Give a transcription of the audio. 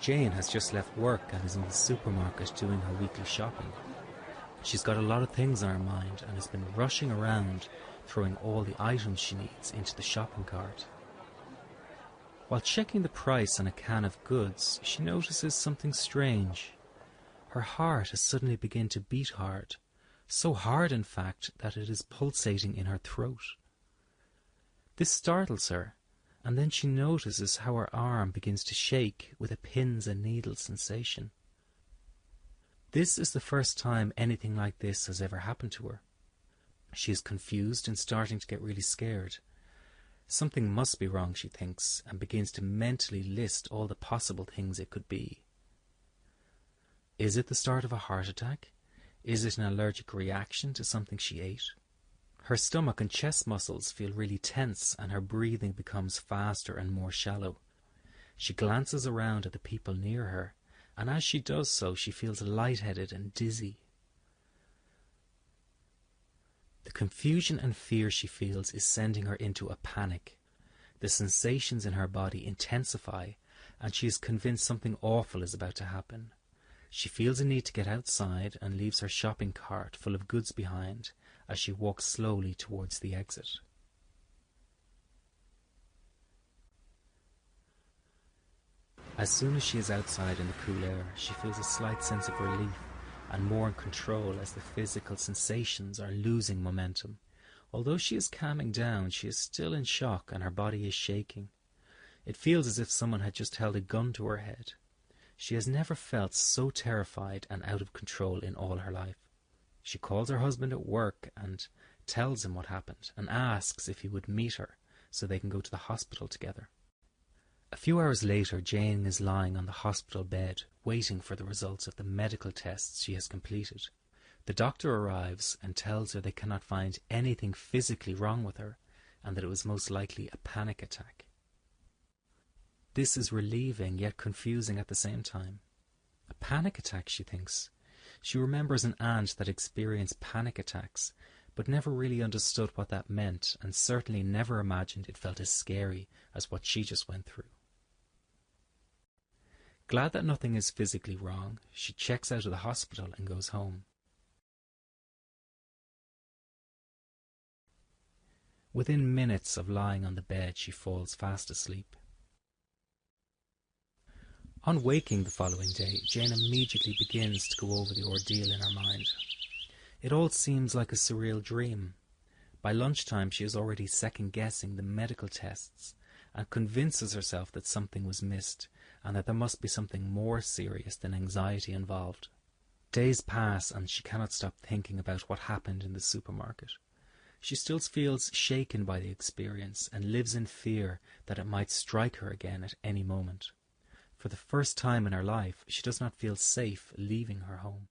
Jane has just left work and is in the supermarket doing her weekly shopping. She's got a lot of things on her mind and has been rushing around, throwing all the items she needs into the shopping cart. While checking the price on a can of goods, she notices something strange. Her heart has suddenly begun to beat hard, so hard in fact that it is pulsating in her throat. This startles her, and then she notices how her arm begins to shake with a pins and needles sensation. This is the first time anything like this has ever happened to her. She is confused and starting to get really scared. Something must be wrong, she thinks, and begins to mentally list all the possible things it could be. Is it the start of a heart attack? Is it an allergic reaction to something she ate? Her stomach and chest muscles feel really tense and her breathing becomes faster and more shallow. She glances around at the people near her, and as she does so she feels lightheaded and dizzy. The confusion and fear she feels is sending her into a panic. The sensations in her body intensify, and she is convinced something awful is about to happen. She feels a need to get outside and leaves her shopping cart full of goods behind as she walks slowly towards the exit. As soon as she is outside in the cool air, she feels a slight sense of relief and more in control as the physical sensations are losing momentum. Although she is calming down, she is still in shock and her body is shaking. It feels as if someone had just held a gun to her head. She has never felt so terrified and out of control in all her life. She calls her husband at work and tells him what happened and asks if he would meet her so they can go to the hospital together. A few hours later, Jane is lying on the hospital bed, waiting for the results of the medical tests she has completed. The doctor arrives and tells her they cannot find anything physically wrong with her and that it was most likely a panic attack. This is relieving yet confusing at the same time. A panic attack, she thinks. She remembers an aunt that experienced panic attacks, but never really understood what that meant and certainly never imagined it felt as scary as what she just went through. Glad that nothing is physically wrong, she checks out of the hospital and goes home. Within minutes of lying on the bed, she falls fast asleep. On waking the following day, Jane immediately begins to go over the ordeal in her mind. It all seems like a surreal dream. By lunchtime, she is already second-guessing the medical tests and convinces herself that something was missed and that there must be something more serious than anxiety involved. Days pass and she cannot stop thinking about what happened in the supermarket. She still feels shaken by the experience and lives in fear that it might strike her again at any moment. For the first time in her life, she does not feel safe leaving her home.